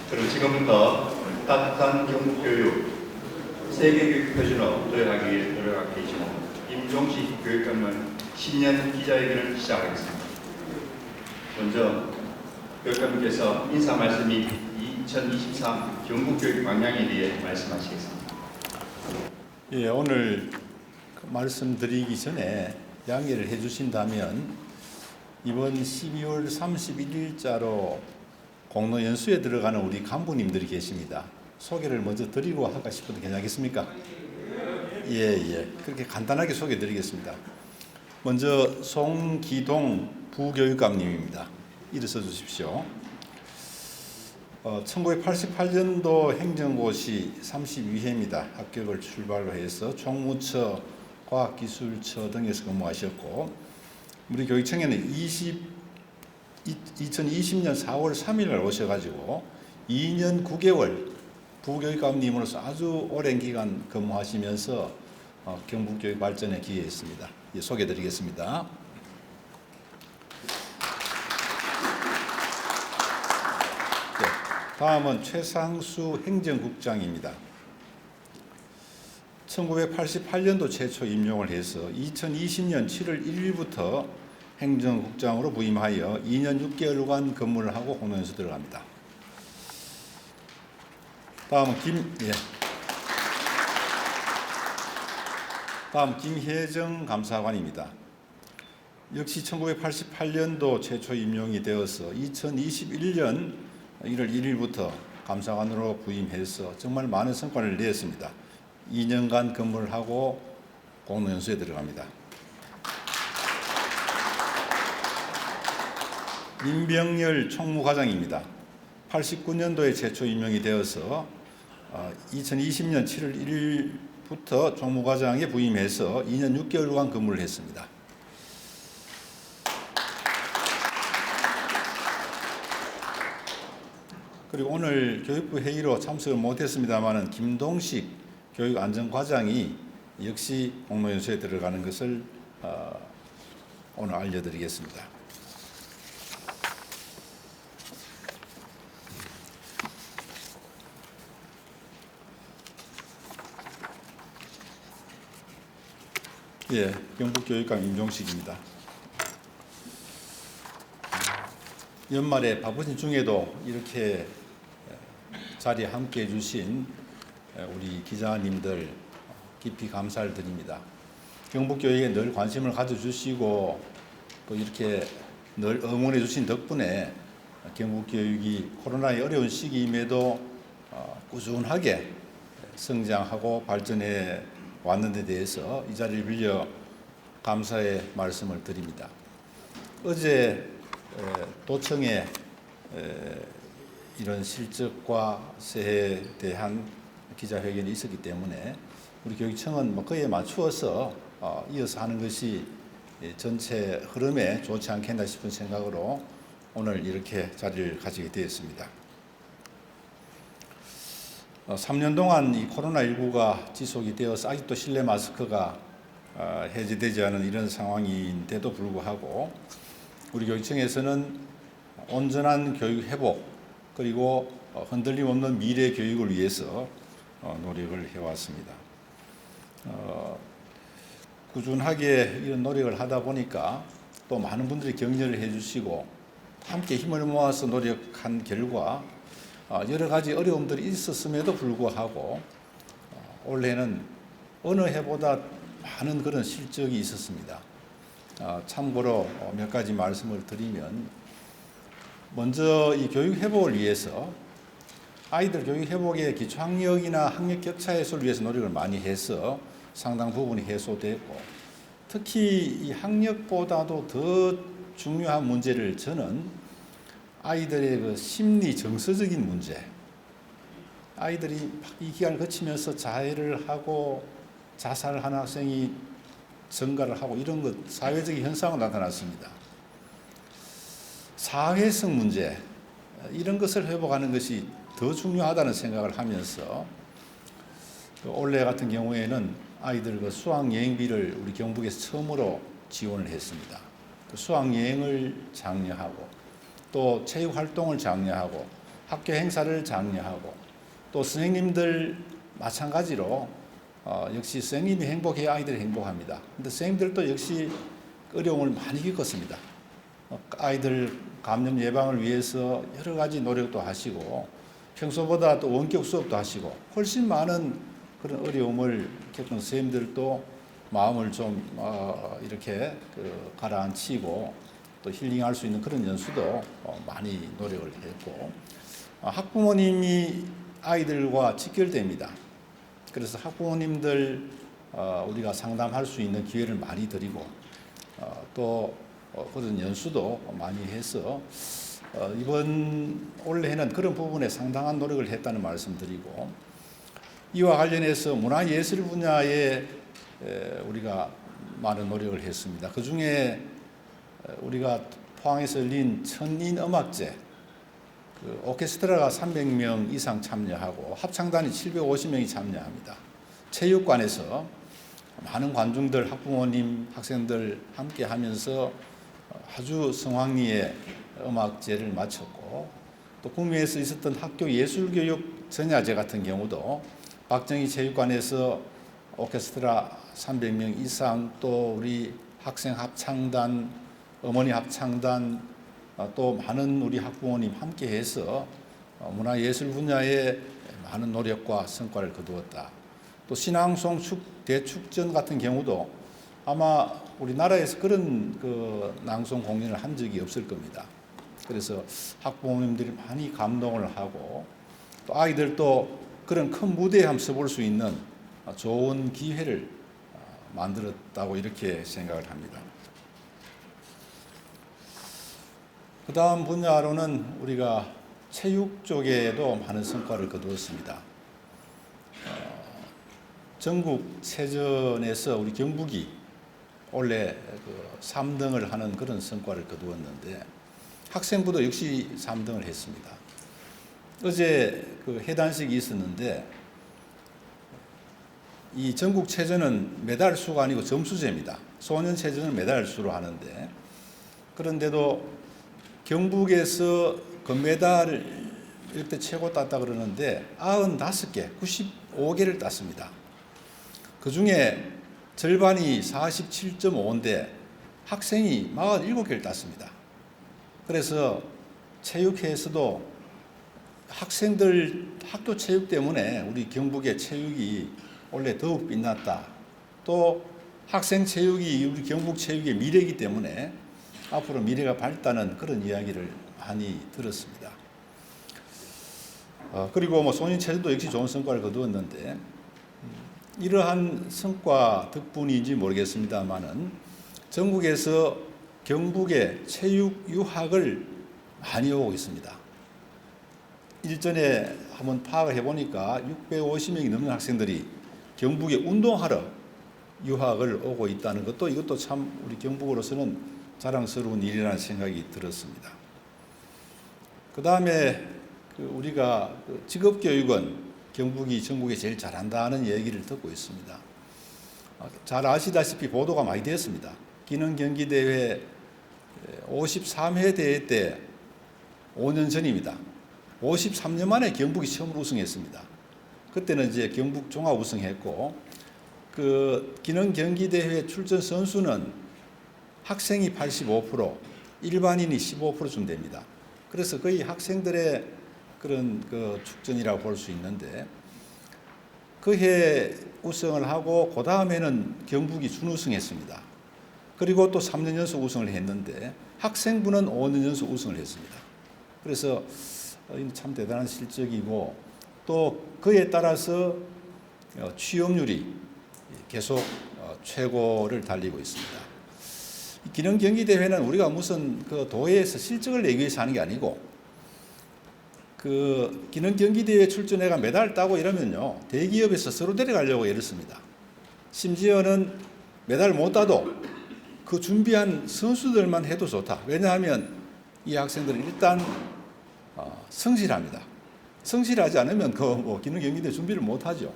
그럼 지금부터 따뜻한 경북교육 세계교육 표준어 도약하기 위해 노력하고 계시는 임종식 교육감은 신년 기자회견을 시작하겠습니다. 먼저 교육감께서 인사 말씀이 2023 경북교육 방향에 대해 말씀하시겠습니다. 예, 오늘 말씀드리기 전에 양해를 해주신다면 이번 12월 31일자로 공로연수에 들어가는 우리 간부님들이 계십니다. 소개를 먼저 드리고 할까 싶은데 괜찮겠습니까? 예. 그렇게 간단하게 소개 드리겠습니다. 먼저 송기동 부교육감님입니다. 일어서 주십시오. 1988년도 행정고시 32회입니다. 합격을 출발로 해서 총무처, 과학기술처 등에서 근무하셨고 우리 교육청에는 2020년 4월 3일 오셔가지고 2년 9개월 부교육감님으로서 아주 오랜 기간 근무하시면서 경북교육 발전에 기여했습니다. 예, 소개드리겠습니다. 다음은 최상수 행정국장입니다. 1988년도 최초 임용을 해서 2020년 7월 1일부터 행정국장으로 부임하여 2년 6개월간 근무를 하고 공로연수 들어갑니다. 다음 김혜정 감사관입니다. 역시 1988년도 최초 임용이 되어서 2021년 1월 1일부터 감사관으로 부임해서 정말 많은 성과를 냈습니다. 2년간 근무를 하고 공로연수에 들어갑니다. 임병열 총무과장입니다. 89년도에 최초 임명이 되어서 2020년 7월 1일부터 총무과장에 부임해서 2년 6개월간 근무를 했습니다. 그리고 오늘 교육부 회의로 참석을 못했습니다만 김동식 교육안전과장이 역시 공로연수에 들어가는 것을 오늘 알려드리겠습니다. 예, 경북교육감 임종식입니다. 연말에 바쁘신 중에도 이렇게 자리에 함께 해주신 우리 기자님들 깊이 감사를 드립니다. 경북교육에 늘 관심을 가져주시고 또 이렇게 늘 응원해 주신 덕분에 경북교육이 코로나의 어려운 시기임에도 꾸준하게 성장하고 발전해 왔는 데 대해서 이 자리를 빌려 감사의 말씀을 드립니다. 어제 도청에 이런 실적과 새해에 대한 기자회견이 있었기 때문에 우리 교육청은 그에 맞추어서 이어서 하는 것이 전체 흐름에 좋지 않겠나 싶은 생각으로 오늘 이렇게 자리를 가지게 되었습니다. 3년 동안 이 코로나19가 지속이 되어서 아직도 실내 마스크가 해제되지 않은 이런 상황인데도 불구하고 우리 교육청에서는 온전한 교육 회복 그리고 흔들림 없는 미래 교육을 위해서 노력을 해왔습니다. 꾸준하게 이런 노력을 하다 보니까 또 많은 분들이 격려를 해주시고 함께 힘을 모아서 노력한 결과 여러 가지 어려움들이 있었음에도 불구하고 올해는 어느 해보다 많은 그런 실적이 있었습니다. 참고로 몇 가지 말씀을 드리면 먼저 이 교육 회복을 위해서 아이들 교육 회복의 기초학력이나 학력 격차 해소를 위해서 노력을 많이 해서 상당 부분이 해소됐고 특히 이 학력보다도 더 중요한 문제를 저는 아이들의 그 심리 정서적인 문제, 아이들이 이 기간을 거치면서 자해를 하고 자살하는 학생이 증가를 하고 이런 것 사회적인 현상으로 나타났습니다. 사회성 문제 이런 것을 회복하는 것이 더 중요하다는 생각을 하면서 올해 같은 경우에는 아이들 그 수학여행비를 우리 경북에서 처음으로 지원을 했습니다. 수학여행을 장려하고 또 체육활동을 장려하고 학교 행사를 장려하고 또 선생님들 마찬가지로 역시 선생님이 행복해야 아이들이 행복합니다. 근데 선생님들도 역시 어려움을 많이 겪었습니다. 아이들 감염 예방을 위해서 여러 가지 노력도 하시고 평소보다 또 원격 수업도 하시고 훨씬 많은 그런 어려움을 겪은 선생님들도 마음을 좀 이렇게 가라앉히고 또 힐링할 수 있는 그런 연수도 많이 노력을 했고 학부모님이 아이들과 직결됩니다. 그래서 학부모님들 우리가 상담할 수 있는 기회를 많이 드리고 또 그런 연수도 많이 해서 이번 올해는 그런 부분에 상당한 노력을 했다는 말씀드리고 이와 관련해서 문화예술 분야에 우리가 많은 노력을 했습니다. 그 중에 우리가 포항에서 열린 천인음악제 오케스트라가 300명 이상 참여하고 합창단이 750명이 참여합니다. 체육관에서 많은 관중들, 학부모님, 학생들 함께 하면서 아주 성황리에 음악제를 마쳤고 또 구미에서 있었던 학교 예술교육 전야제 같은 경우도 박정희 체육관에서 오케스트라 300명 이상 또 우리 학생 합창단, 어머니 합창단 또 많은 우리 학부모님 함께 해서 문화예술 분야에 많은 노력과 성과를 거두었다. 또 신앙송 대축전 같은 경우도 아마 우리나라에서 그런 낭송 공연을 한 적이 없을 겁니다. 그래서 학부모님들이 많이 감동을 하고 또 아이들도 그런 큰 무대에 한번 서볼 수 있는 좋은 기회를 만들었다고 이렇게 생각을 합니다. 그 다음 분야로는 우리가 체육 쪽에도 많은 성과를 거두었습니다. 전국체전에서 우리 경북이 원래 3등을 하는 그런 성과를 거두었는데 학생부도 역시 3등을 했습니다. 어제 해단식이 있었는데 이 전국체전은 메달 수가 아니고 점수제입니다. 소년체전은 메달 수로 하는데 그런데도 경북에서 금메달을 이때 최고 땄다 그러는데 95개, 95개를 땄습니다. 그 중에 절반이 47.5인데 학생이 47개를 땄습니다. 그래서 체육회에서도 학생들 학교 체육 때문에 우리 경북의 체육이 원래 더욱 빛났다. 또 학생 체육이 우리 경북 체육의 미래이기 때문에 앞으로 미래가 밝다는 그런 이야기를 많이 들었습니다. 그리고 소년체전도 역시 좋은 성과를 거두었는데 이러한 성과 덕분인지 모르겠습니다만은 전국에서 경북에 체육 유학을 많이 오고 있습니다. 일전에 한번 파악을 해보니까 650명이 넘는 학생들이 경북에 운동하러 유학을 오고 있다는 것도 이것도 참 우리 경북으로서는 자랑스러운 일이라는 생각이 들었습니다. 그 다음에 우리가 직업교육은 경북이 전국에 제일 잘한다는 얘기를 듣고 있습니다. 잘 아시다시피 보도가 많이 되었습니다. 기능경기대회 53회 대회 때 5년 전입니다. 53년 만에 경북이 처음으로 우승했습니다. 그때는 이제 경북 종합 우승했고 기능경기대회 출전 선수는 학생이 85%, 일반인이 15%쯤 됩니다. 그래서 거의 학생들의 그런 축전이라고 볼 수 있는데 그 해 우승을 하고 그 다음에는 경북이 준우승했습니다. 그리고 또 3년 연속 우승을 했는데 학생부는 5년 연속 우승을 했습니다. 그래서 참 대단한 실적이고 또 그에 따라서 취업률이 계속 최고를 달리고 있습니다. 기능 경기 대회는 우리가 무슨 도에서 실적을 내기 위해서 하는 게 아니고 기능 경기 대회 출전해가 메달 따고 이러면요 대기업에서 서로 데려가려고 애를 씁니다. 심지어는 메달 못 따도 그 준비한 선수들만 해도 좋다. 왜냐하면 이 학생들은 일단 성실합니다. 성실하지 않으면 기능 경기 대회 준비를 못 하죠.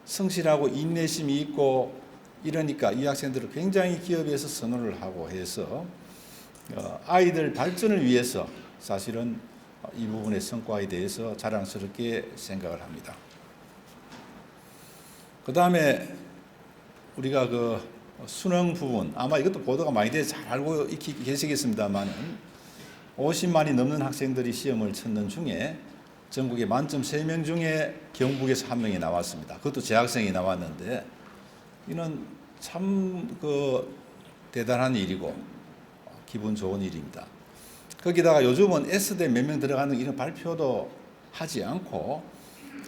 성실하고 인내심이 있고 이러니까 이 학생들을 굉장히 기업에서 선호를 하고 해서 아이들 발전을 위해서 사실은 이 부분의 성과에 대해서 자랑스럽게 생각을 합니다. 그 다음에 우리가 그 수능 부분, 아마 이것도 보도가 많이 돼서 잘 알고 계시겠습니다만은 50만이 넘는 학생들이 시험을 치는 중에 전국에 만점 3명 중에 경북에서 1명이 나왔습니다. 그것도 재학생이 나왔는데 이는 참 대단한 일이고 기분 좋은 일입니다. 거기다가 요즘은 S대 몇 명 들어가는 이런 발표도 하지 않고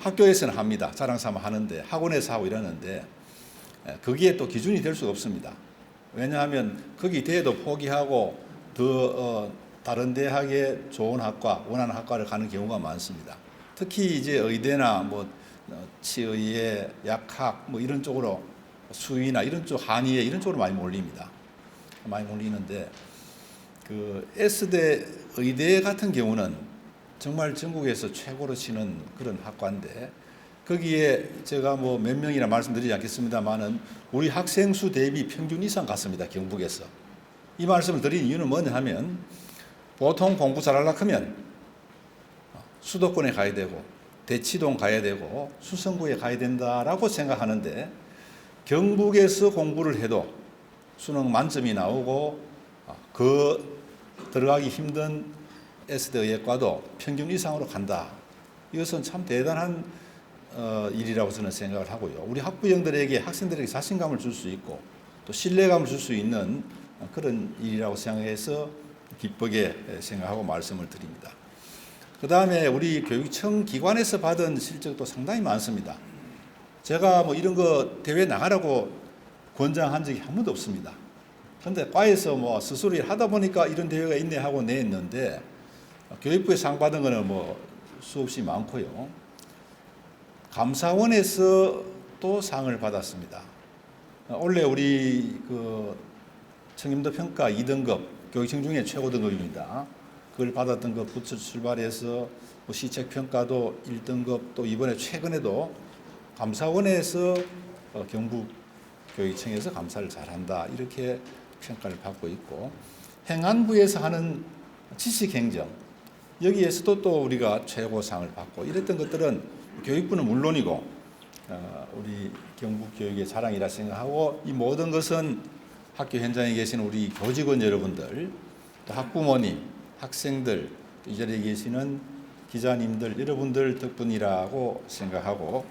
학교에서는 합니다. 자랑 삼아 하는데 학원에서 하고 이러는데 거기에 또 기준이 될 수가 없습니다. 왜냐하면 거기 대회도 포기하고 더 다른 대학에 좋은 학과, 원하는 학과를 가는 경우가 많습니다. 특히 이제 의대나 뭐 치의회, 약학 뭐 이런 쪽으로 수의나 이런 쪽, 한의회 이런 쪽으로 많이 몰립니다. 많이 몰리는데 그 S대 의대 같은 경우는 정말 전국에서 최고로 치는 그런 학과인데 거기에 제가 뭐 몇 명이나 말씀드리지 않겠습니다만은 우리 학생 수 대비 평균 이상 갔습니다. 경북에서. 이 말씀을 드린 이유는 뭐냐 하면 보통 공부 잘하려고 하면 수도권에 가야 되고 대치동 가야 되고 수성구에 가야 된다라고 생각하는데 경북에서 공부를 해도 수능 만점이 나오고 그 들어가기 힘든 S대 의예과도 평균 이상으로 간다. 이것은 참 대단한 일이라고 저는 생각을 하고요. 우리 학부형들에게 학생들에게 자신감을 줄 수 있고 또 신뢰감을 줄 수 있는 그런 일이라고 생각해서 기쁘게 생각하고 말씀을 드립니다. 그 다음에 우리 교육청 기관에서 받은 실적도 상당히 많습니다. 제가 뭐 이런 거 대회 나가라고 권장한 적이 한 번도 없습니다. 그런데 과에서 뭐 스스로 하다 보니까 이런 대회가 있네 하고 냈는데 교육부에 상 받은 거는 뭐 수없이 많고요. 감사원에서 또 상을 받았습니다. 원래 우리 그 청렴도 평가 2등급 교육청 중에 최고 등급입니다. 그걸 받았던 것부터 출발해서 뭐 시책 평가도 1등급 또 이번에 최근에도 감사원에서 경북 교육청에서 감사를 잘한다 이렇게 평가를 받고 있고 행안부에서 하는 지식행정 여기에서도 또 우리가 최고상을 받고 이랬던 것들은 교육부는 물론이고 우리 경북교육의 자랑이라 생각하고 이 모든 것은 학교 현장에 계신 우리 교직원 여러분들 또 학부모님, 학생들 이 자리에 계시는 기자님들 여러분들 덕분이라고 생각하고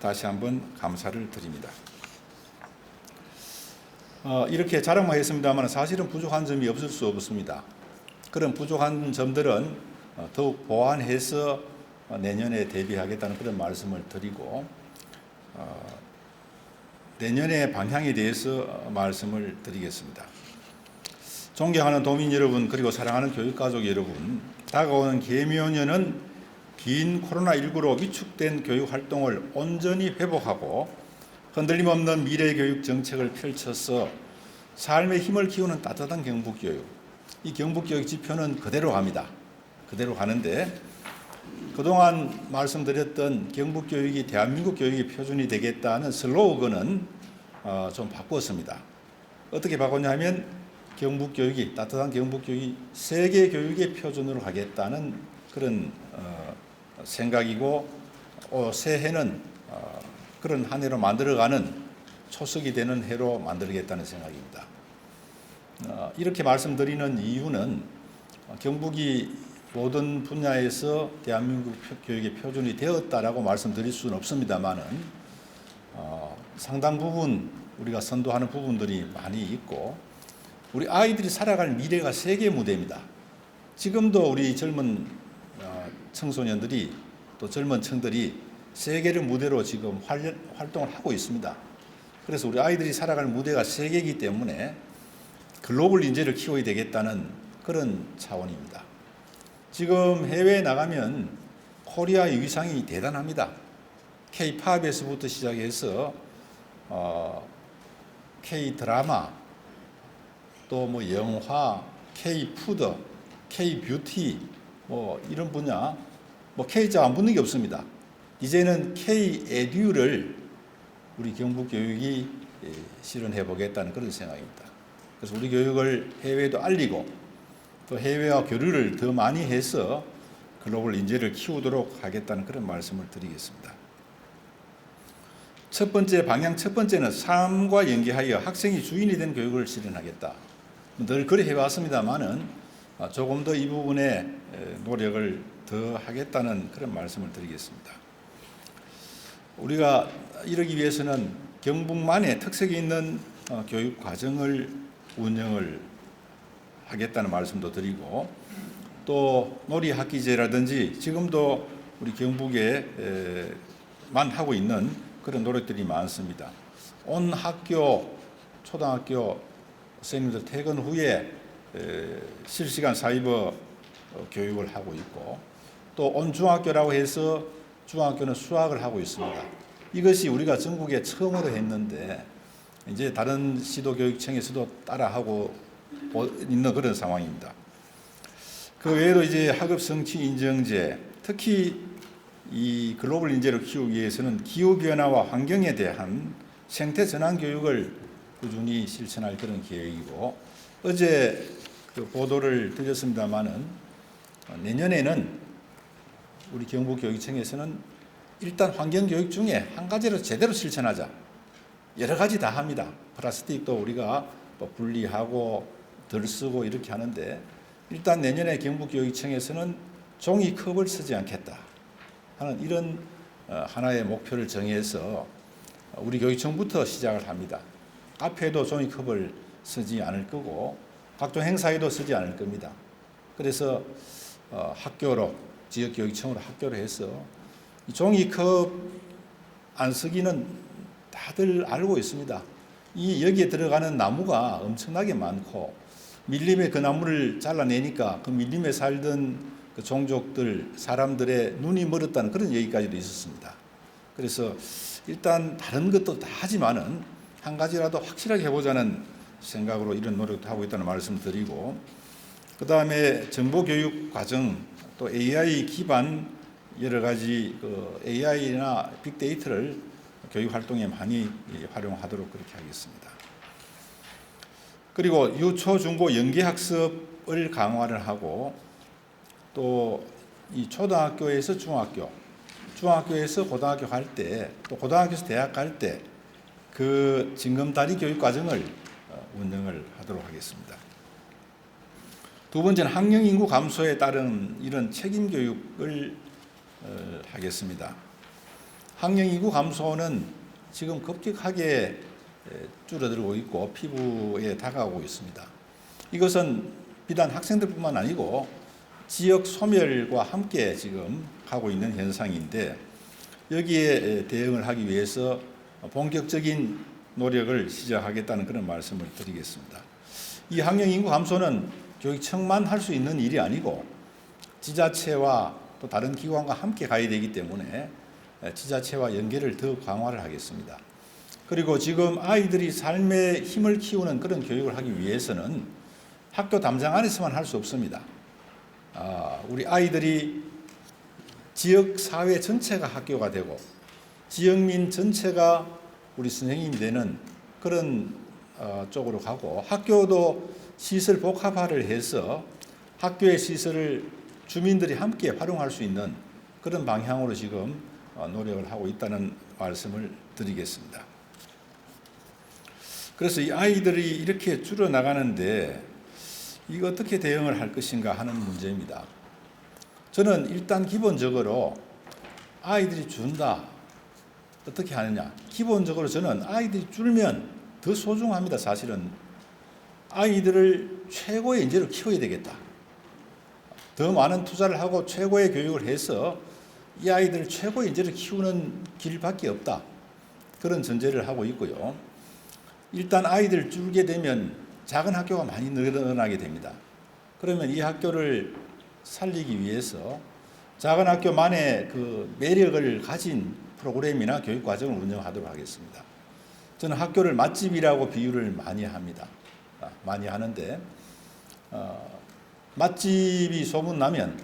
다시 한번 감사를 드립니다. 이렇게 자랑만 했습니다만 사실은 부족한 점이 없을 수 없습니다. 그런 부족한 점들은 더욱 보완해서 내년에 대비하겠다는 그런 말씀을 드리고 내년의 방향에 대해서 말씀을 드리겠습니다. 존경하는 도민 여러분 그리고 사랑하는 교육가족 여러분 다가오는 개묘년은 긴 코로나19로 위축된 교육활동을 온전히 회복하고 흔들림 없는 미래교육 정책을 펼쳐서 삶의 힘을 키우는 따뜻한 경북교육 이 경북교육 지표는 그대로 갑니다. 그대로 가는데 그동안 말씀드렸던 경북교육이 대한민국 교육의 표준이 되겠다는 슬로건은 좀 바꾸었습니다. 어떻게 바꿨냐면 경북교육이 따뜻한 경북교육이 세계 교육의 표준으로 가겠다는 그런 생각이고 새해는 그런 한 해로 만들어가는 초석이 되는 해로 만들겠다는 생각입니다. 이렇게 말씀드리는 이유는 경북이 모든 분야에서 대한민국 교육의 표준이 되었다라고 말씀드릴 수는 없습니다만은 상당 부분 우리가 선도하는 부분들이 많이 있고 우리 아이들이 살아갈 미래가 세계 무대입니다. 지금도 우리 젊은 청소년들이 또 젊은 층들이 세계를 무대로 지금 활동을 하고 있습니다. 그래서 우리 아이들이 살아갈 무대가 세계이기 때문에 글로벌 인재를 키워야 되겠다는 그런 차원입니다. 지금 해외에 나가면 코리아의 위상이 대단합니다. K-팝에서부터 시작해서 K-드라마 또 뭐 영화, K-푸드, K-뷰티 뭐 이런 분야 뭐 K자 안 붙는 게 없습니다. 이제는 K-에듀를 우리 경북교육이 실현해 보겠다는 그런 생각입니다. 그래서 우리 교육을 해외에도 알리고 또 해외와 교류를 더 많이 해서 글로벌 인재를 키우도록 하겠다는 그런 말씀을 드리겠습니다. 첫 번째 방향 첫 번째는 삶과 연계하여 학생이 주인이 된 교육을 실현하겠다. 늘 그래 해왔습니다만은 조금 더 이 부분에 노력을 더 하겠다는 그런 말씀을 드리겠습니다. 우리가 이러기 위해서는 경북만의 특색이 있는 교육 과정을 운영을 하겠다는 말씀도 드리고, 또 놀이학기제라든지 지금도 우리 경북에만 하고 있는 그런 노력들이 많습니다. 온 학교, 초등학교 선생님들 퇴근 후에 실시간 사이버 교육을 하고 있고, 또 온 중학교라고 해서 중학교는 수학을 하고 있습니다. 이것이 우리가 전국에 처음으로 했는데 이제 다른 시도교육청에서도 따라하고 있는 그런 상황입니다. 그 외에도 이제 학업 성취 인정제, 특히 이 글로벌 인재를 키우기 위해서는 기후 변화와 환경에 대한 생태 전환 교육을 꾸준히 실천할 그런 계획이고, 어제 그 보도를 드렸습니다마는 내년에는 우리 경북교육청에서는 일단 환경교육 중에 한 가지를 제대로 실천하자. 여러 가지 다 합니다. 플라스틱도 우리가 분리하고 덜 쓰고 이렇게 하는데, 일단 내년에 경북교육청에서는 종이컵을 쓰지 않겠다 하는 이런 하나의 목표를 정해서 우리 교육청부터 시작을 합니다. 카페도 종이컵을 쓰지 않을 거고 각종 행사에도 쓰지 않을 겁니다. 그래서 학교로, 지역교육청으로 학교로 해서 이 종이컵 안 쓰기는 다들 알고 있습니다. 여기에 들어가는 나무가 엄청나게 많고, 밀림에 그 나무를 잘라내니까 그 밀림에 살던 그 종족들, 사람들의 눈이 멀었다는 그런 얘기까지도 있었습니다. 그래서 일단 다른 것도 다 하지만은 한 가지라도 확실하게 해보자는 생각으로 이런 노력도 하고 있다는 말씀 드리고, 그 다음에 정보교육 과정, 또 AI 기반 여러 가지 그 AI나 빅데이터를 교육 활동에 많이 활용하도록 그렇게 하겠습니다. 그리고 유초, 중고 연계학습을 강화를 하고, 또 이 초등학교에서 중학교, 중학교에서 고등학교 갈 때, 또 고등학교에서 대학 갈 때 그 징검다리 교육 과정을 운영을 하도록 하겠습니다. 두 번째는 학령 인구 감소에 따른 이런 책임 교육을 하겠습니다. 학령 인구 감소는 지금 급격하게 줄어들고 있고 피부에 다가오고 있습니다. 이것은 비단 학생들뿐만 아니고 지역 소멸과 함께 지금 가고 있는 현상인데, 여기에 대응을 하기 위해서 본격적인 노력을 시작하겠다는 그런 말씀을 드리겠습니다. 이 학령 인구 감소는 교육청만 할 수 있는 일이 아니고 지자체와 또 다른 기관과 함께 가야 되기 때문에 지자체와 연계를 더 강화를 하겠습니다. 그리고 지금 아이들이 삶의 힘을 키우는 그런 교육을 하기 위해서는 학교 담장 안에서만 할 수 없습니다. 우리 아이들이 지역 사회 전체가 학교가 되고 지역민 전체가 우리 선생님이 되는 그런 쪽으로 가고, 학교도 시설 복합화를 해서 학교의 시설을 주민들이 함께 활용할 수 있는 그런 방향으로 지금 노력을 하고 있다는 말씀을 드리겠습니다. 그래서 이 아이들이 이렇게 줄어나가는데 이거 어떻게 대응을 할 것인가 하는 문제입니다. 저는 일단 기본적으로 아이들이 준다, 어떻게 하느냐. 기본적으로 저는 아이들이 줄면 더 소중합니다. 사실은 아이들을 최고의 인재로 키워야 되겠다. 더 많은 투자를 하고 최고의 교육을 해서 이 아이들을 최고의 인재로 키우는 길밖에 없다. 그런 전제를 하고 있고요. 일단 아이들 줄게 되면 작은 학교가 많이 늘어나게 됩니다. 그러면 이 학교를 살리기 위해서 작은 학교만의 그 매력을 가진 프로그램이나 교육 과정을 운영하도록 하겠습니다. 저는 학교를 맛집이라고 비유를 많이 합니다. 많이 하는데 맛집이 소문나면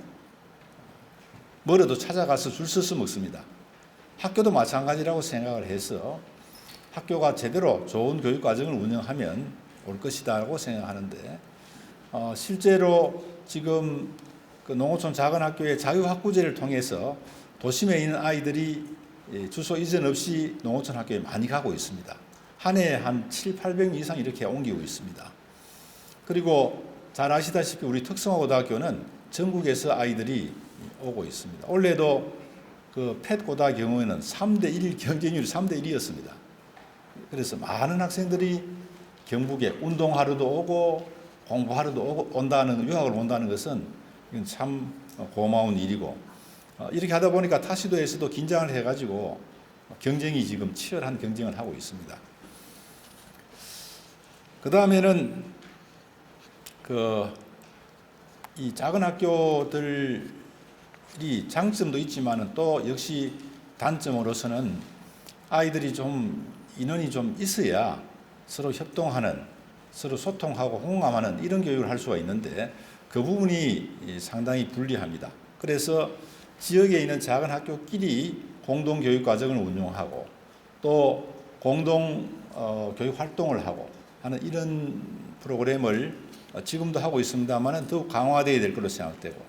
멀어도 찾아가서 줄 서서 먹습니다. 학교도 마찬가지라고 생각을 해서 학교가 제대로 좋은 교육 과정을 운영하면 올 것이다라고 생각하는데, 실제로 지금 그 농어촌 작은 학교의 자유학구제를 통해서 도심에 있는 아이들이 주소 이전 없이 농어촌 학교에 많이 가고 있습니다. 한 해에 한 700~800명 이상 이렇게 옮기고 있습니다. 그리고 잘 아시다시피 우리 특성화고등학교는 전국에서 아이들이 오고 있습니다. 올해도 그 팻고다 경우에는 3대1 경쟁률이 3대1이었습니다. 그래서 많은 학생들이 경북에 운동하러도 오고 공부하러도 온다는, 유학을 온다는 것은 이건 참 고마운 일이고, 이렇게 하다 보니까 타시도에서도 긴장을 해가지고 경쟁이 지금 치열한 경쟁을 하고 있습니다. 그 다음에는 이 작은 학교들이 장점도 있지만은 또 역시 단점으로서는 아이들이 좀 인원이 좀 있어야 서로 협동하는, 서로 소통하고 공감하는 이런 교육을 할 수가 있는데 그 부분이 상당히 불리합니다. 그래서 지역에 있는 작은 학교끼리 공동 교육 과정을 운영하고 또 공동 교육 활동을 하고 하는 이런 프로그램을 지금도 하고 있습니다만 더욱 강화되어야 될 것으로 생각되고,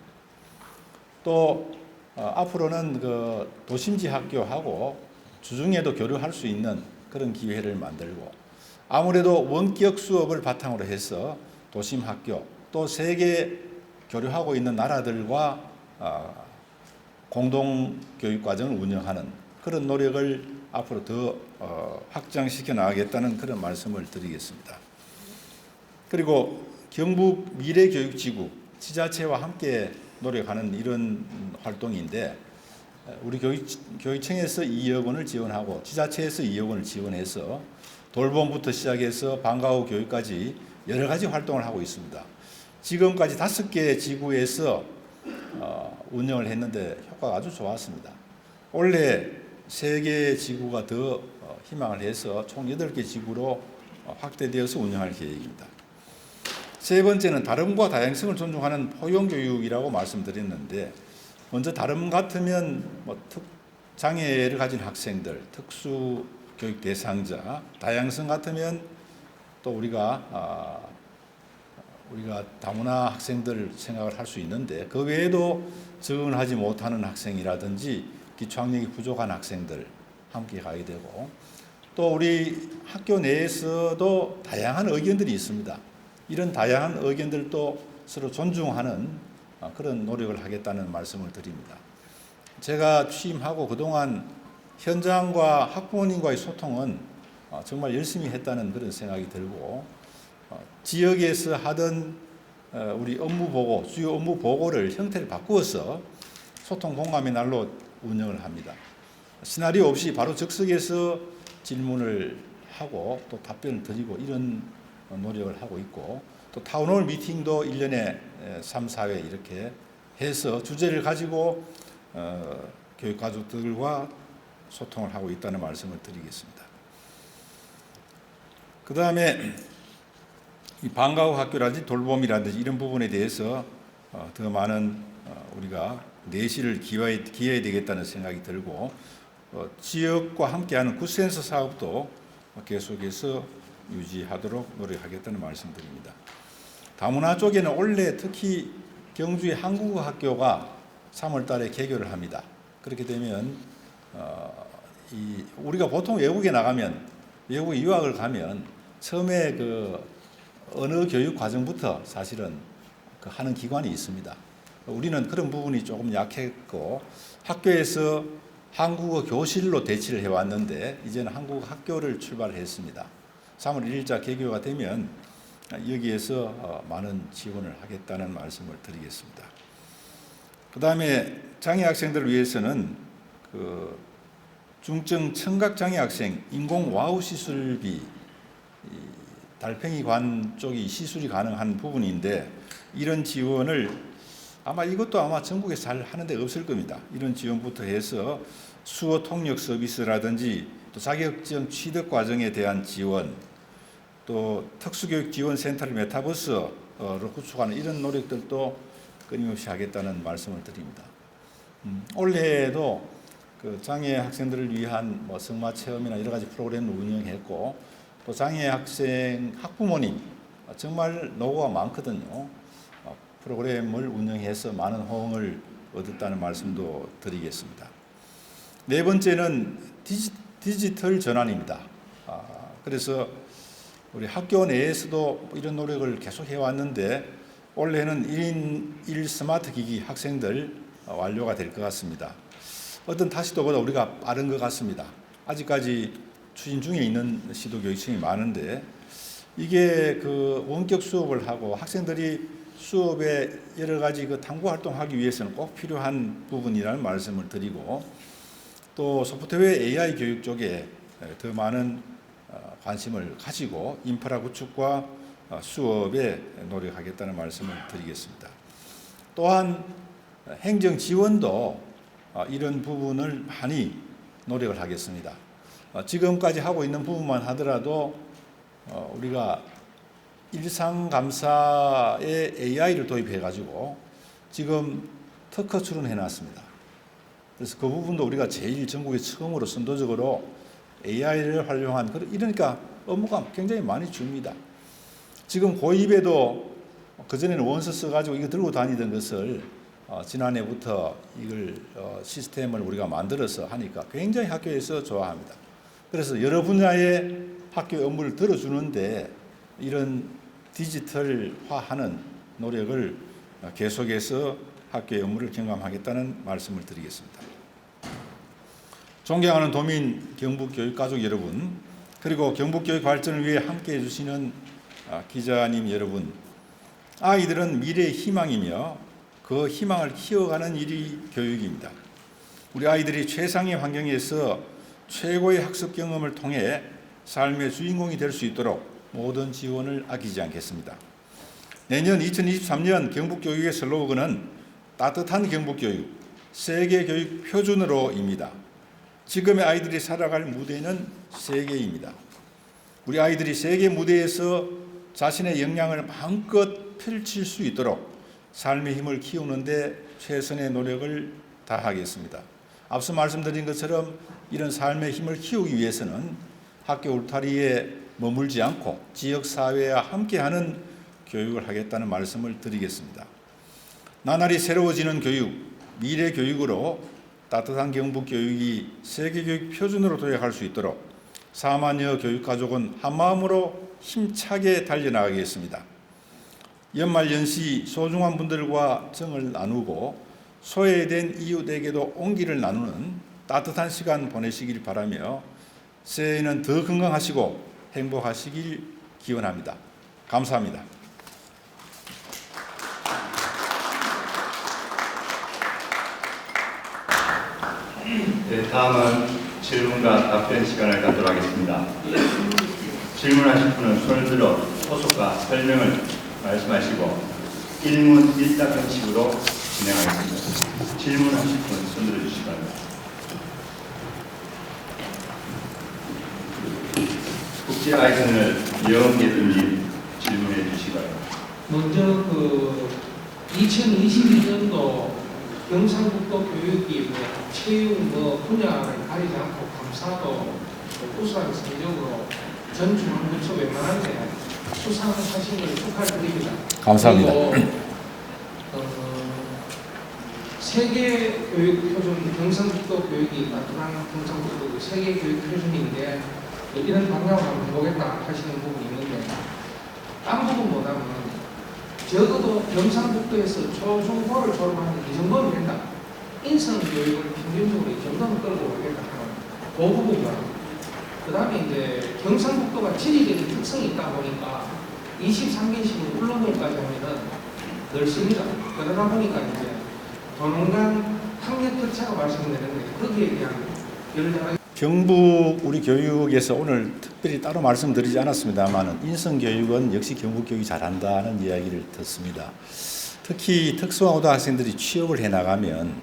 또 앞으로는 그 도심지 학교하고 주중에도 교류할 수 있는 그런 기회를 만들고, 아무래도 원격 수업을 바탕으로 해서 도심 학교 또 세계 교류하고 있는 나라들과 공동 교육 과정을 운영하는 그런 노력을 앞으로 더 확장시켜 나가겠다는 그런 말씀을 드리겠습니다. 그리고 경북 미래교육지구 지자체와 함께 노력하는 이런 활동인데, 우리 교육청에서 2억 원을 지원하고 지자체에서 2억 원을 지원해서 돌봄부터 시작해서 방과 후 교육까지 여러 가지 활동을 하고 있습니다. 지금까지 5개 지구에서 운영을 했는데 효과가 아주 좋았습니다. 올해 3개 지구가 더 희망을 해서 총 8개 지구로 확대되어서 운영할 계획입니다. 세 번째는 다름과 다양성을 존중하는 포용교육이라고 말씀드렸는데, 먼저 다름 같으면 장애를 가진 학생들, 특수교육 대상자, 다양성 같으면 또 우리가 다문화 학생들 생각을 할 수 있는데, 그 외에도 적응을 하지 못하는 학생이라든지 기초학력이 부족한 학생들 함께 가야 되고, 또 우리 학교 내에서도 다양한 의견들이 있습니다. 이런 다양한 의견들도 서로 존중하는 그런 노력을 하겠다는 말씀을 드립니다. 제가 취임하고 그동안 현장과 학부모님과의 소통은 정말 열심히 했다는 그런 생각이 들고, 지역에서 하던 우리 업무 보고, 주요 업무 보고를 형태를 바꾸어서 소통 공감의 날로 운영을 합니다. 시나리오 없이 바로 즉석에서 질문을 하고 또 답변을 드리고 이런 노력을 하고 있고, 또 타운홀 미팅도 1년에 3, 4회 이렇게 해서 주제를 가지고 교육 가족들과 소통을 하고 있다는 말씀을 드리겠습니다. 그 다음에 이 방과 후 학교라든지 돌봄이라든지 이런 부분에 대해서 더 많은 우리가 내실을 기해야 되겠다는 생각이 들고, 지역과 함께하는 굿센서 사업도 계속해서 유지하도록 노력하겠다는 말씀드립니다. 다문화 쪽에는 올해 특히 경주의 한국어 학교가 3월 달에 개교를 합니다. 그렇게 되면 우리가 보통 외국에 나가면, 외국에 유학을 가면 처음에 그 언어 교육 과정부터 사실은 하는 기관이 있습니다. 우리는 그런 부분이 조금 약했고 학교에서 한국어 교실로 대치를 해왔는데 이제는 한국어 학교를 출발했습니다. 3월 1일자 개교가 되면 여기에서 많은 지원을 하겠다는 말씀을 드리겠습니다. 그 다음에 장애 학생들을 위해서는 그 중증 청각장애 학생 인공 와우 시술비, 달팽이관 쪽이 시술이 가능한 부분인데, 이런 지원을 이것도 아마 전국에서 잘 하는 데가 없을 겁니다. 이런 지원부터 해서 수어 통역 서비스라든지 또 자격증 취득 과정에 대한 지원, 또 특수교육 지원 센터를 메타버스로 구축하는 이런 노력들도 끊임없이 하겠다는 말씀을 드립니다. 올해에도 그 장애 학생들을 위한 승마 체험이나 여러 가지 프로그램을 운영했고, 또 장애 학생 학부모님 정말 노고가 많거든요. 프로그램을 운영해서 많은 호응을 얻었다는 말씀도 드리겠습니다. 네 번째는 디지털 전환입니다. 그래서 우리 학교 내에서도 이런 노력을 계속 해왔는데 올해는 1인 1 스마트 기기 학생들 완료가 될 것 같습니다. 어떤 타시도보다 우리가 빠른 것 같습니다. 아직까지 추진 중에 있는 시도교육청이 많은데 이게 그 원격 수업을 하고 학생들이 수업에 여러 가지 그 탐구 활동하기 위해서는 꼭 필요한 부분이라는 말씀을 드리고 또 소프트웨어 AI 교육 쪽에 더 많은 관심을 가지고 인프라 구축과 수업에 노력하겠다는 말씀을 드리겠습니다. 또한 행정 지원도 이런 부분을 많이 노력을 하겠습니다. 지금까지 하고 있는 부분만 하더라도 우리가 일상감사에 AI를 도입해가지고 지금 특허 출원해놨습니다. 그래서 그 부분도 우리가 제일 전국에 처음으로 선도적으로 AI를 활용한 이러니까 업무가 굉장히 많이 줍니다. 지금 고입에도 그전에는 원서 써가지고 이거 들고 다니던 것을 지난해부터 이걸 시스템을 우리가 만들어서 하니까 굉장히 학교에서 좋아합니다. 그래서 여러 분야의 학교 업무를 들어주는데 이런 디지털화하는 노력을 계속해서 학교의 업무를 경감하겠다는 말씀을 드리겠습니다. 존경하는 도민 경북교육가족 여러분, 그리고 경북교육 발전을 위해 함께해 주시는 기자님 여러분, 아이들은 미래의 희망이며 그 희망을 키워가는 일이 교육입니다. 우리 아이들이 최상의 환경에서 최고의 학습 경험을 통해 삶의 주인공이 될 수 있도록 모든 지원을 아끼지 않겠습니다. 내년 2023년 경북교육의 슬로건은 따뜻한 경북교육, 세계교육 표준으로입니다. 지금의 아이들이 살아갈 무대는 세계입니다. 우리 아이들이 세계 무대에서 자신의 역량을 마음껏 펼칠 수 있도록 삶의 힘을 키우는데 최선의 노력을 다하겠습니다. 앞서 말씀드린 것처럼 이런 삶의 힘을 키우기 위해서는 학교 울타리에 머물지 않고 지역사회와 함께하는 교육을 하겠다는 말씀을 드리겠습니다. 나날이 새로워지는 교육, 미래 교육으로 따뜻한 경북교육이 세계교육 표준으로 도약할 수 있도록 4만여 교육가족은 한마음으로 힘차게 달려나가겠습니다. 연말연시 소중한 분들과 정을 나누고 소외된 이웃에게도 온기를 나누는 따뜻한 시간 보내시길 바라며 새해에는 더 건강하시고 행복하시길 기원합니다. 감사합니다. 네, 다음은 질문과 답변 시간을 갖도록 하겠습니다. 질문하실 분은 손을 들어 호소과 설명을 말씀하시고 1문 1답 형식으로 진행하겠습니다. 질문하실 분 손 들어주시기 바랍니다. 국제 아이콘을 영예들님 질문해 주시기 바랍니다. 먼저 2022년도 경상북도 교육이 체육 분야를 가리지 않고 감사도 우수한 성적으로 전중앙부처 웬만한데 수상하신 걸 축하드립니다. 감사합니다. 세계 교육 표준 경상북도 교육이 따뜻한 경상북도 세계 교육 표준인데 이런 방향을 한번 보겠다 하시는 부분이 있는데 딴 부분보다는 적어도 경상북도에서 초중고를 졸업하는 이 정도는 된다. 인성교육을 평균적으로 이 정도는 끌고 오겠다 하는 그 부분과 그 다음에 이제 경상북도가 지리적인 특성이 있다 보니까 23개씩을 울릉도까지 하면은 넓습니다. 그러다 보니까 이제 도농간 학력 격차가 발생되는데 거기에 대한 열정을 경북 우리 교육에서 오늘 특별히 따로 말씀드리지 않았습니다만 인성교육은 역시 경북교육이 잘한다는 이야기를 듣습니다. 특히 특수고등학생들이 취업을 해나가면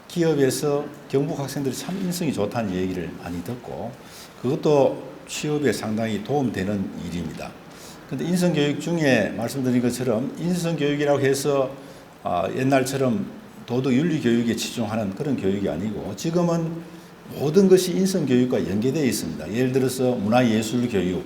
기업에서 경북 학생들이 참 인성이 좋다는 얘기를 많이 듣고 그것도 취업에 상당히 도움되는 일입니다. 그런데 인성교육 중에 말씀드린 것처럼 인성교육이라고 해서 옛날처럼 도덕윤리교육에 치중하는 그런 교육이 아니고 지금은 모든 것이 인성교육과 연계되어 있습니다. 예를 들어서 문화예술교육,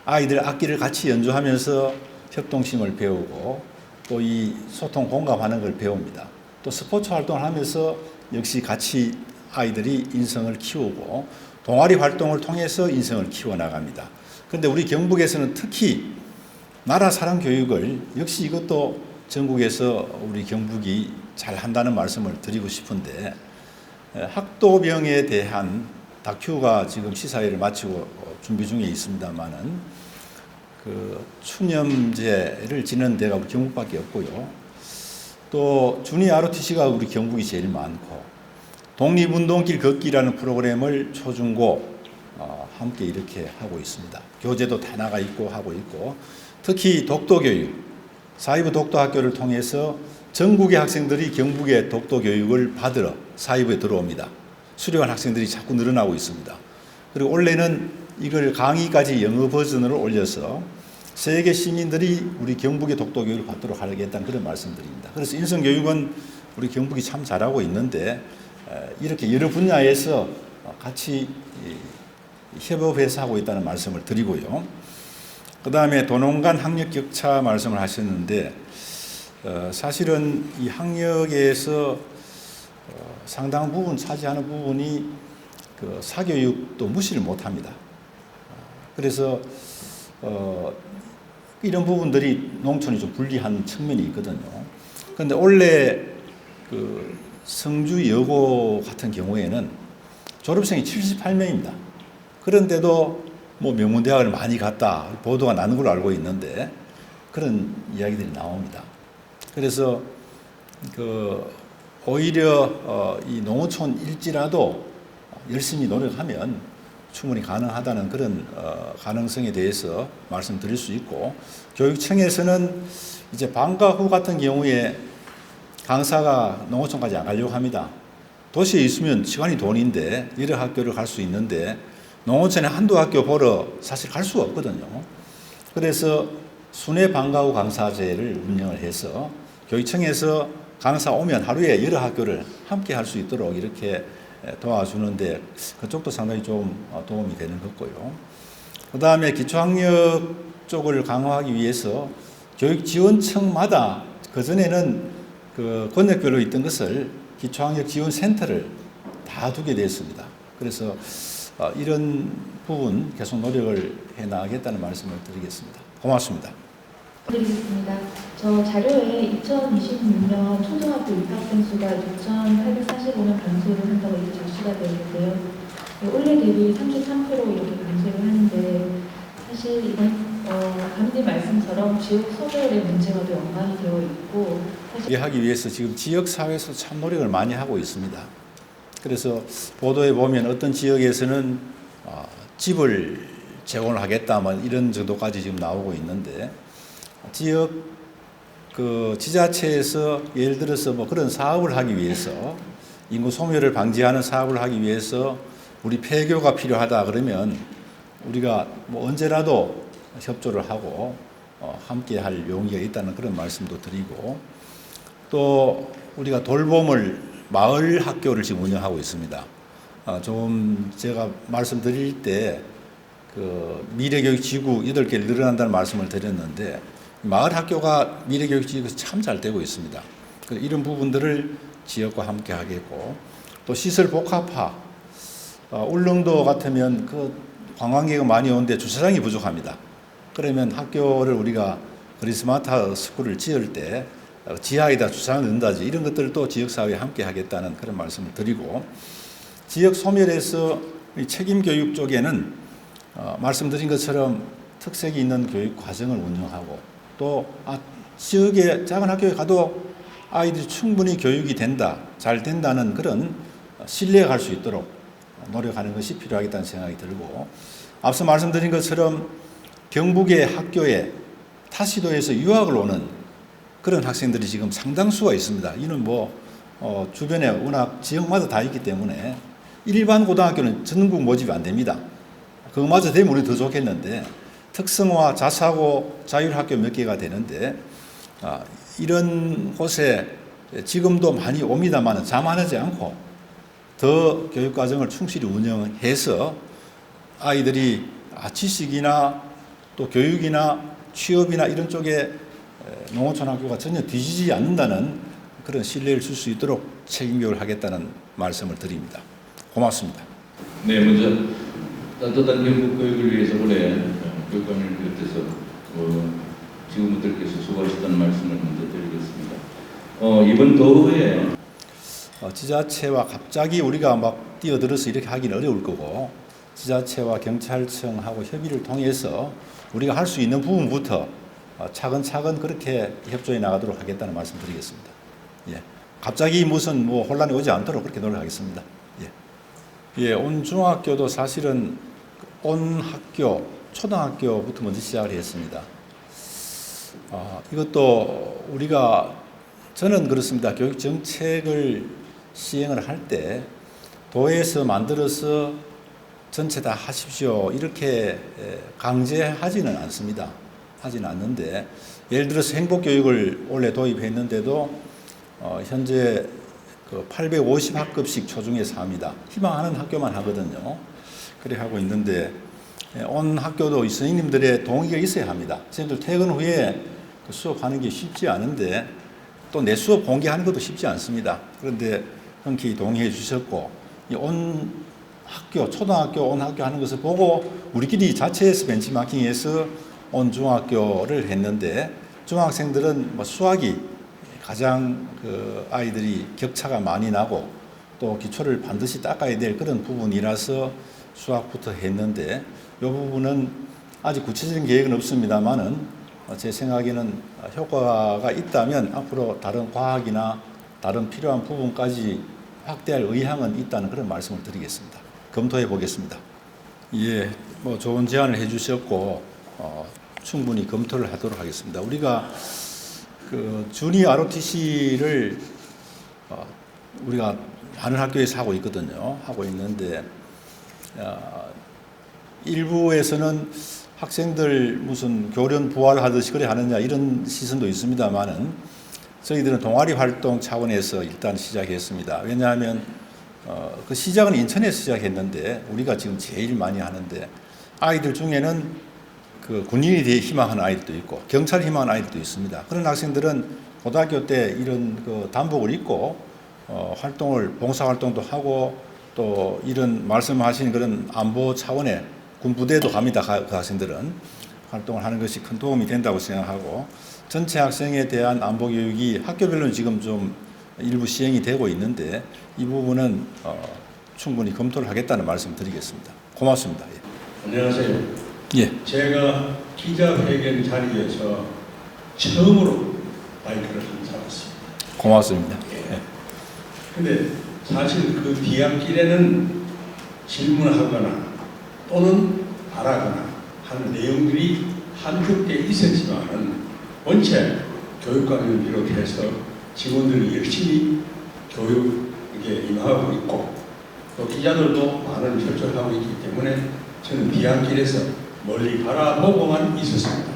아이들 악기를 같이 연주하면서 협동심을 배우고 또 이 소통 공감하는 걸 배웁니다. 또 스포츠 활동을 하면서 역시 같이 아이들이 인성을 키우고 동아리 활동을 통해서 인성을 키워나갑니다. 그런데 우리 경북에서는 특히 나라 사랑 교육을 역시 이것도 전국에서 우리 경북이 잘 한다는 말씀을 드리고 싶은데, 학도병에 대한 다큐가 지금 시사회를 마치고 준비 중에 있습니다만은 그 추념제를 지는 데가 우리 경북밖에 없고요. 또 주니 ROTC가 우리 경북이 제일 많고, 독립운동길 걷기라는 프로그램을 초중고 함께 이렇게 하고 있습니다. 교재도 다 나가 있고 하고 있고, 특히 독도교육, 사이부 독도학교를 통해서 전국의 학생들이 경북의 독도교육을 받으러 사이부에 들어옵니다. 수료한 학생들이 자꾸 늘어나고 있습니다. 그리고 올해는 이걸 강의까지 영어 버전으로 올려서 세계 시민들이 우리 경북의 독도교육을 받도록 하겠다는 그런 말씀드립니다. 그래서 인성교육은 우리 경북이 참 잘하고 있는데, 이렇게 여러 분야에서 같이 협업해서 하고 있다는 말씀을 드리고요. 그 다음에 도농 간 학력 격차 말씀을 하셨는데, 사실은 이 학력에서 상당 부분 차지하는 부분이 그 사교육도 무시를 못합니다. 그래서 이런 부분들이 농촌이 좀 불리한 측면이 있거든요. 그런데 원래 그 성주 여고 같은 경우에는 졸업생이 78명입니다. 그런데도 뭐 명문대학을 많이 갔다 보도가 나는 걸로 알고 있는데 그런 이야기들이 나옵니다. 그래서 그 오히려 이 농어촌일지라도 열심히 노력하면 충분히 가능하다는 그런 가능성에 대해서 말씀드릴 수 있고, 교육청에서는 이제 방과 후 같은 경우에 강사가 농어촌까지 안 가려고 합니다. 도시에 있으면 시간이 돈인데 여러 학교를 갈 수 있는데 농어촌에 한두 학교 보러 사실 갈 수가 없거든요. 그래서 순회 방과 후 강사제를 운영을 해서 교육청에서 강사 오면 하루에 여러 학교를 함께 할 수 있도록 이렇게 도와주는데 그쪽도 상당히 좀 도움이 되는 것 같고요. 그 다음에 기초학력 쪽을 강화하기 위해서 교육지원청마다 그전에는 그 권역별로 있던 것을 기초학력 지원센터를 다 두게 됐습니다. 그래서 이런 부분 계속 노력을 해나가겠다는 말씀을 드리겠습니다. 고맙습니다. 드리겠습니다. 저 자료에 2026년 초등학교 입학생 수가 6,845명 감소를 한다고 이렇게 적시가 되어 있는데요. 올해 대비 33% 이렇게 감소를 하는데 사실 이건 감독님 말씀처럼 지역 소멸의 문제와도 연관이 되어 있고 이해 하기 위해서 지금 지역사회에서 참 노력을 많이 하고 있습니다. 그래서 보도에 보면 어떤 지역에서는 집을 제공을 하겠다 뭐 이런 정도까지 지금 나오고 있는데, 지역 그 지자체에서 예를 들어서 뭐 그런 사업을 하기 위해서 인구 소멸을 방지하는 사업을 하기 위해서 우리 폐교가 필요하다 그러면 우리가 뭐 언제라도 협조를 하고 함께 할 용의가 있다는 그런 말씀도 드리고, 또 우리가 돌봄을 마을 학교를 지금 운영하고 있습니다. 좀 제가 말씀드릴 때 그 미래교육 지구 8개를 늘어난다는 말씀을 드렸는데 마을 학교가 미래교육 지구에서 참 잘 되고 있습니다. 이런 부분들을 지역과 함께 하겠고, 또 시설 복합화, 울릉도 같으면 그 관광객이 많이 오는데 주차장이 부족합니다. 그러면 학교를 우리가 그리스마트 스쿨을 지을 때 지하에다 주차장을 넣는다지 이런 것들도 지역사회에 함께 하겠다는 그런 말씀을 드리고, 지역 소멸에서 책임 교육 쪽에는 말씀드린 것처럼 특색이 있는 교육 과정을 운영하고, 또 지역의 작은 학교에 가도 아이들이 충분히 교육이 된다, 잘 된다는 그런 신뢰가 갈 수 있도록 노력하는 것이 필요하겠다는 생각이 들고, 앞서 말씀드린 것처럼 경북의 학교에 타 시도에서 유학을 오는 그런 학생들이 지금 상당수가 있습니다. 이는 뭐 주변에 워낙 지역마다 다 있기 때문에 일반 고등학교는 전국 모집이 안 됩니다. 그거마저 되면 우리 더 좋겠는데 특성화, 자사고, 자율학교 몇 개가 되는데 이런 곳에 지금도 많이 옵니다만 자만하지 않고 더 교육과정을 충실히 운영해서 아이들이 지식이나 또 교육이나 취업이나 이런 쪽에 농어촌학교가 전혀 뒤지지 않는다는 그런 신뢰를 줄 수 있도록 책임교육을 하겠다는 말씀을 드립니다. 고맙습니다. 네, 먼저 따뜻한 경북 교육을 위해서 올해 교육감을 비롯해서 직원분들께서 수고하셨다는 말씀을 먼저 드리겠습니다. 이번 도의회 지자체와 갑자기 우리가 막 뛰어들어서 이렇게 하기는 어려울 거고 지자체와 경찰청하고 협의를 통해서 우리가 할 수 있는 부분부터 차근차근 그렇게 협조해 나가도록 하겠다는 말씀 드리겠습니다. 예. 갑자기 무슨 혼란이 오지 않도록 그렇게 노력하겠습니다. 예, 온 중학교도 사실은 온 학교, 초등학교부터 먼저 시작을 했습니다. 이것도 저는 그렇습니다. 교육 정책을 시행을 할 때 도에서 만들어서 전체 다 하십시오 이렇게 강제하지는 않습니다. 하지는 않는데 예를 들어서 행복교육을 원래 도입했는데도 현재 850학급씩 초중에서 합니다. 희망하는 학교만 하거든요. 그래 하고 있는데 온 학교도 선생님들의 동의가 있어야 합니다. 선생님들 퇴근 후에 수업하는 게 쉽지 않은데 또 내 수업 공개하는 것도 쉽지 않습니다. 그런데 흔쾌히 동의해 주셨고 온 학교, 초등학교 온 학교 하는 것을 보고 우리끼리 자체에서 벤치마킹해서 온 중학교를 했는데 중학생들은 수학이 가장 아이들이 격차가 많이 나고 또 기초를 반드시 닦아야 될 그런 부분이라서 수학부터 했는데 이 부분은 아직 구체적인 계획은 없습니다만은 제 생각에는 효과가 있다면 앞으로 다른 과학이나 다른 필요한 부분까지 확대할 의향은 있다는 그런 말씀을 드리겠습니다. 검토해 보겠습니다. 예, 좋은 제안을 해주셨고 충분히 검토를 하도록 하겠습니다. 우리가 주니 ROTC를 우리가 많은 학교에서 하고 있거든요. 하고 있는데 일부에서는 학생들 무슨 교련 부활하듯이 그래 하느냐 이런 시선도 있습니다만은 저희들은 동아리 활동 차원에서 일단 시작했습니다. 왜냐하면 그 시작은 인천에서 시작했는데 우리가 지금 제일 많이 하는데 아이들 중에는 군인이 희망하는 아이들도 있고 경찰 희망하는 아이들도 있습니다. 그런 학생들은 고등학교 때 이런 단복을 입고 활동을 봉사활동도 하고 또 이런 말씀하신 그런 안보 차원의 군부대도 갑니다. 그 학생들은 활동을 하는 것이 큰 도움이 된다고 생각하고 전체 학생에 대한 안보 교육이 학교별로는 지금 좀 일부 시행이 되고 있는데 이 부분은 충분히 검토를 하겠다는 말씀 드리겠습니다. 고맙습니다. 예. 안녕하세요. 예. 제가 기자회견 자리에서 처음으로 마이크를 잡았습니다. 고맙습니다. 근데 사실 그 뒤앞길에는 질문하거나 또는 바라거나 하는 내용들이 한두 개 있었지만은 원체 교육관을 비롯해서 직원들이 열심히 교육에 임하고 있고 또 기자들도 많은 협조를 하고 있기 때문에 저는 뒤앞길에서 멀리 바라보고만 있었습니다.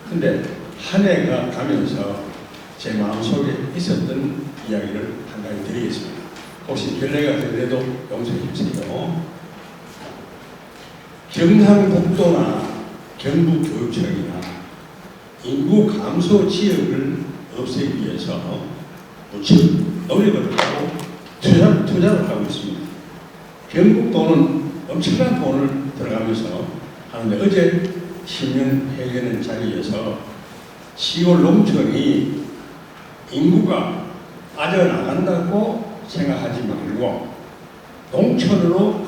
근데 한 해가 가면서 제 마음속에 있었던 이야기를 한 가지 드리겠습니다. 혹시 결례가 되더라도 용서해 주세요. 경상북도나 경북교육청이나 인구 감소 지역을 없애기 위해서 무척 노력을 하고 투자를 하고 있습니다. 경북도는 엄청난 돈을 들어가면서 하는데 어제 신년회견 자리에서 시골 농촌이 인구가 빠져나간다고 생각하지 말고 농촌으로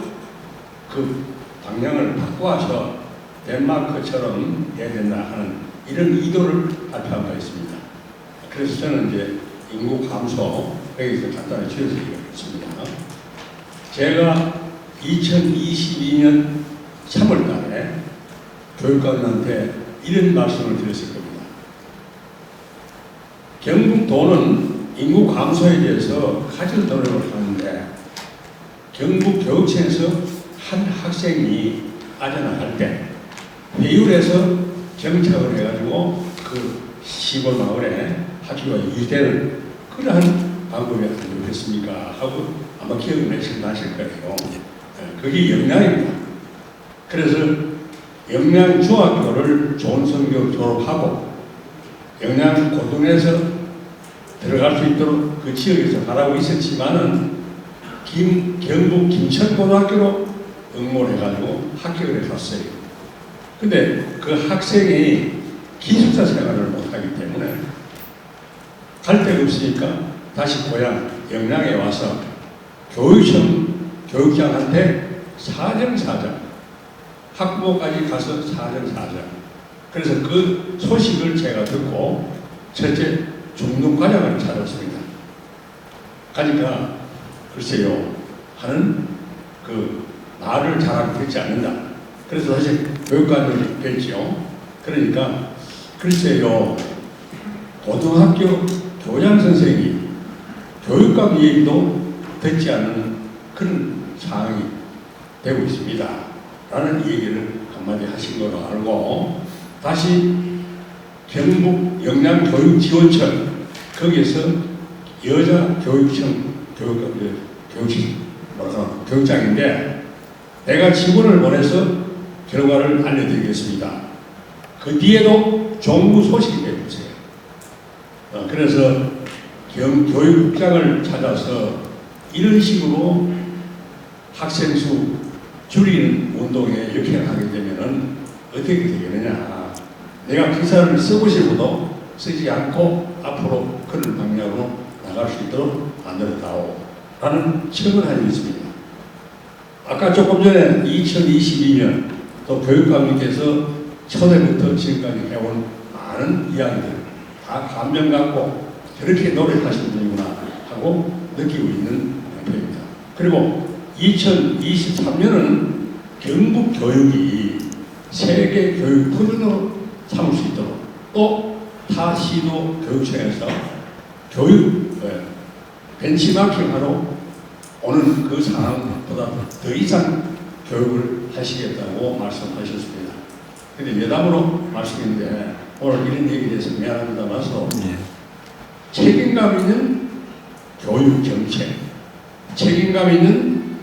그 방향을 바꿔서 덴마크처럼 해야 된다 하는 이런 의도를 발표한 바 있습니다. 그래서 저는 이제 인구 감소 여기서 간단히 줄여서 얘기하겠습니다. 제가 2022년 3월 달에 교육관한테 이런 말씀을 드렸을 겁니다. 경북도는 인구 감소에 대해서 가진 노력을 하는데 경북교육청에서 한 학생이 빠져나갈 때 회율에서 정착을 해가지고 그 시골 마을에 학교가 유지되는 그러한 방법이 아니겠습니까? 하고 아마 기억을 나실 거예요. 그게 영양입니다. 그래서 영양 중학교를 좋은 성적 졸업하고 영양 고등에서 들어갈 수 있도록 그 지역에서 바라고 있었지만은 경북 김천고등학교로 응모를 해가지고 합격을 했었어요. 근데 그 학생이 기숙사 생활을 못하기 때문에 갈 데가 없으니까 다시 고향 영양에 와서 교육장한테 사정사정 학부모까지 가서 사정사정. 그래서 그 소식을 제가 듣고 첫째 중등과장을 찾았습니다. 가니까 글쎄요 하는 그 말을 잘하고 듣지 않는다. 그래서 다시 교육관을 뵀죠. 그러니까 글쎄요 고등학교 교장 선생이 교육감 얘기도 듣지 않는 그런 상황이 되고 있습니다. 라는 얘기를 한마디 하신 걸로 알고 다시 경북 영양교육지원청 거기에서 여자 교육장인데 내가 직원을 보내서 결과를 알려드리겠습니다. 그 뒤에도 정부 소식이 내주세요. 그래서 교육국장을 찾아서 이런 식으로 학생 수 줄이는 운동에 역행을 하게 되면은 어떻게 되겠느냐. 내가 기사를 쓰고 싶어도 쓰지 않고 앞으로 그런 방향으로 나갈 수 있도록 만들었다오 라는 청을 하고 있습니다. 아까 조금 전에 2022년 또 교육감님께서 초대부터 지금까지 해온 많은 이야기들 다 감명 갖고 저렇게 노력하시는 분이구나 하고 느끼고 있는 형태입니다. 그리고 2023년은 경북 교육이 세계 교육 표준으로 삼을 수 있도록 또 타 시도 교육청에서 교육 벤치마킹하러 오는 그 상황보다 더 이상 교육을 하시겠다고 말씀하셨습니다. 근데 여담으로 말씀인데 오늘 이런 얘기에 대해서 미안합니다만서 책임감 있는 교육 정책, 책임감 있는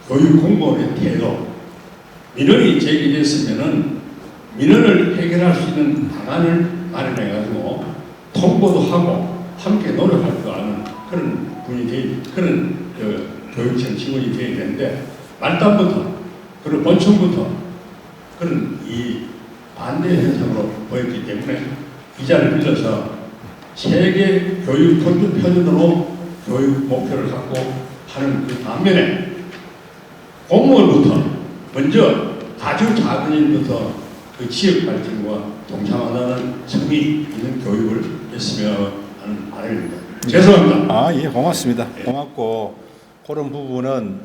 교육 공무원의 태도, 민원이 제기됐으면은 민원을 해결할 수 있는 방안을 마련해가지고 통보도 하고 함께 노력할 줄 아는 그런 그런 교육청 직원이 되어야 되는데 말단부터 그리고 본청부터 그런 이 반대 현상으로 보였기 때문에 이 자리를 빌려서 세계 교육 표준으로 교육 목표를 갖고 하는 그 반면에 공무원부터 먼저 아주 작은 일부터 그 지역 발전과 동참한다는 성의 있는 교육을 했으면 하는 바람입니다. 죄송합니다. 예, 고맙습니다. 고맙고 그런 부분은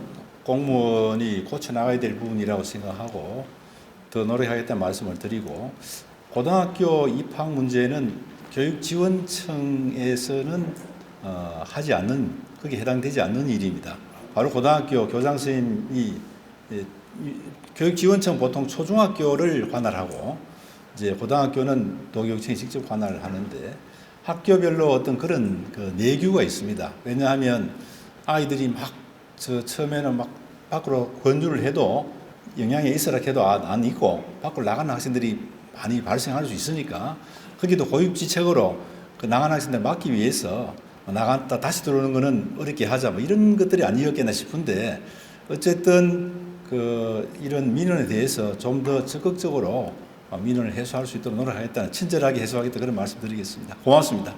공무원이 고쳐나가야 될 부분이라고 생각하고 더 노력하겠다는 말씀을 드리고 고등학교 입학 문제는 교육지원청에서는 하지 않는, 그게 해당되지 않는 일입니다. 바로 고등학교 교장 선생님이 교육지원청 보통 초중학교를 관할하고 이제 고등학교는 도교육청이 직접 관할을 하는데 학교별로 어떤 그런 그 내규가 있습니다. 왜냐하면 아이들이 막 처음에는 막 밖으로 권유를 해도 영향이 있으라 해도 안 있고 밖으로 나가는 학생들이 많이 발생할 수 있으니까 거기도 고육지책으로 그 나가는 학생들 막기 위해서 나갔다 다시 들어오는 거는 어렵게 하자 뭐 이런 것들이 아니었겠나 싶은데 어쨌든 이런 민원에 대해서 좀 더 적극적으로 민원을 해소할 수 있도록 노력하겠다는, 친절하게 해소하겠다 그런 말씀드리겠습니다. 고맙습니다.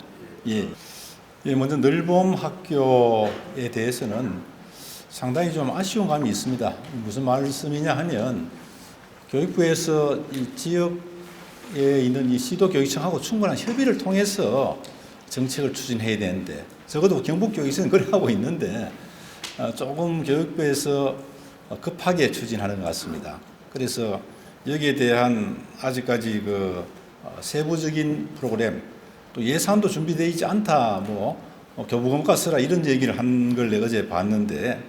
예, 먼저 늘봄 학교에 대해서는 상당히 좀 아쉬운 감이 있습니다. 무슨 말씀이냐 하면 교육부에서 이 지역에 있는 이 시도교육청하고 충분한 협의를 통해서 정책을 추진해야 되는데 적어도 경북교육청은 그래 하고 있는데 조금 교육부에서 급하게 추진하는 것 같습니다. 그래서 여기에 대한 아직까지 세부적인 프로그램 또 예산도 준비되어 있지 않다 교부금과 쓰라 이런 얘기를 한 걸 내가 어제 봤는데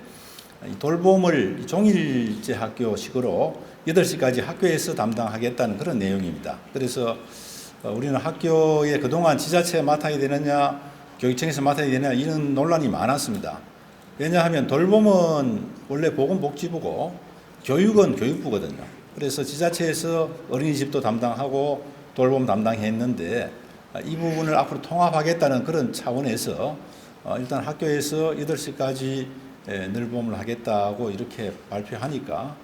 돌봄을 종일제 학교식으로 8시까지 학교에서 담당하겠다는 그런 내용입니다. 그래서 우리는 학교에 그동안 지자체가 맡아야 되느냐 교육청에서 맡아야 되느냐 이런 논란이 많았습니다. 왜냐하면 돌봄은 원래 보건복지부고 교육은 교육부거든요. 그래서 지자체에서 어린이집도 담당하고 돌봄 담당했는데 이 부분을 앞으로 통합하겠다는 그런 차원에서 일단 학교에서 8시까지 늘봄을 하겠다고 이렇게 발표하니까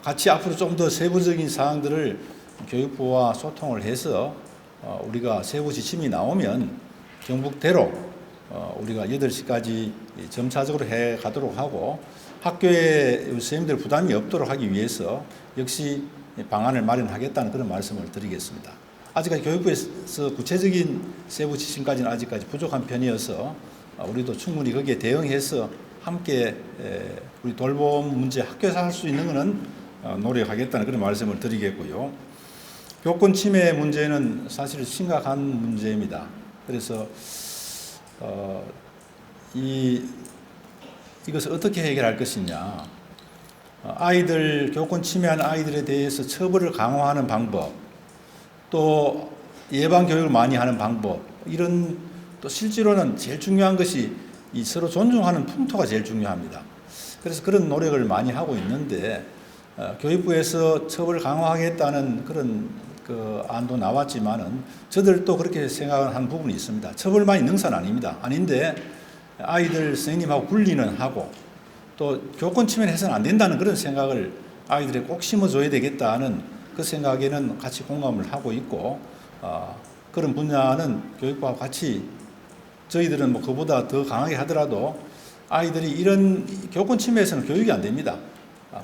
같이 앞으로 좀 더 세부적인 사항들을 교육부와 소통을 해서 우리가 세부 지침이 나오면 경북대로 우리가 8시까지 점차적으로 해 가도록 하고 학교에 선생님들 부담이 없도록 하기 위해서 역시 방안을 마련하겠다는 그런 말씀을 드리겠습니다. 아직까지 교육부에서 구체적인 세부 지침까지는 아직까지 부족한 편이어서 우리도 충분히 거기에 대응해서 함께 우리 돌봄 문제 학교에서 할 수 있는 것은 노력하겠다는 그런 말씀을 드리겠고요. 교권 침해 문제는 사실 심각한 문제입니다. 그래서 이것을 어떻게 해결할 것이냐. 아이들, 교권 침해한 아이들에 대해서 처벌을 강화하는 방법, 또 예방 교육을 많이 하는 방법, 이런 또 실제로는 제일 중요한 것이 이 서로 존중하는 풍토가 제일 중요합니다. 그래서 그런 노력을 많이 하고 있는데 교육부에서 처벌을 강화하겠다는 그런 그 안도 나왔지만은 저들도 그렇게 생각하는 부분이 있습니다. 처벌만이 능사는 아닙니다. 아닌데 아이들 선생님하고 분리는 하고 또 교권 침해를 해서는 안 된다는 그런 생각을 아이들에 꼭 심어줘야 되겠다는 그 생각에는 같이 공감을 하고 있고 그런 분야는 교육부와 같이 저희들은 뭐 그보다 더 강하게 하더라도 아이들이 이런 교권 침해에서는 교육이 안 됩니다.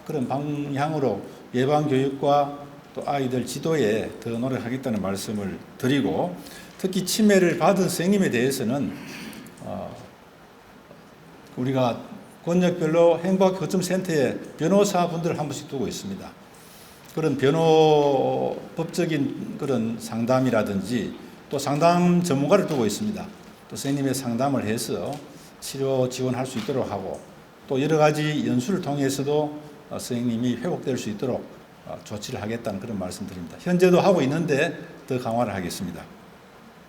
그런 방향으로 예방 교육과 또 아이들 지도에 더 노력하겠다는 말씀을 드리고 특히 침해를 받은 선생님에 대해서는 우리가 권역별로 행복거점센터에 변호사분들을 한 분씩 두고 있습니다. 그런 법적인 그런 상담이라든지 또 상담 전문가를 두고 있습니다. 또 선생님의 상담을 해서 치료 지원할 수 있도록 하고 또 여러 가지 연수를 통해서도 선생님이 회복될 수 있도록 조치를 하겠다는 그런 말씀드립니다. 현재도 하고 있는데 더 강화를 하겠습니다.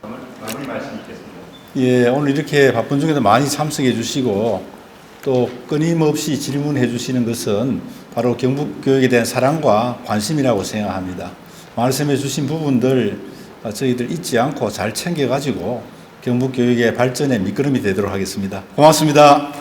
마무리 말씀 있겠습니다. 예, 오늘 이렇게 바쁜 중에도 많이 참석해 주시고 또 끊임없이 질문해 주시는 것은 바로 경북교육에 대한 사랑과 관심이라고 생각합니다. 말씀해 주신 부분들 저희들 잊지 않고 잘 챙겨가지고 경북교육의 발전에 미끄럼이 되도록 하겠습니다. 고맙습니다.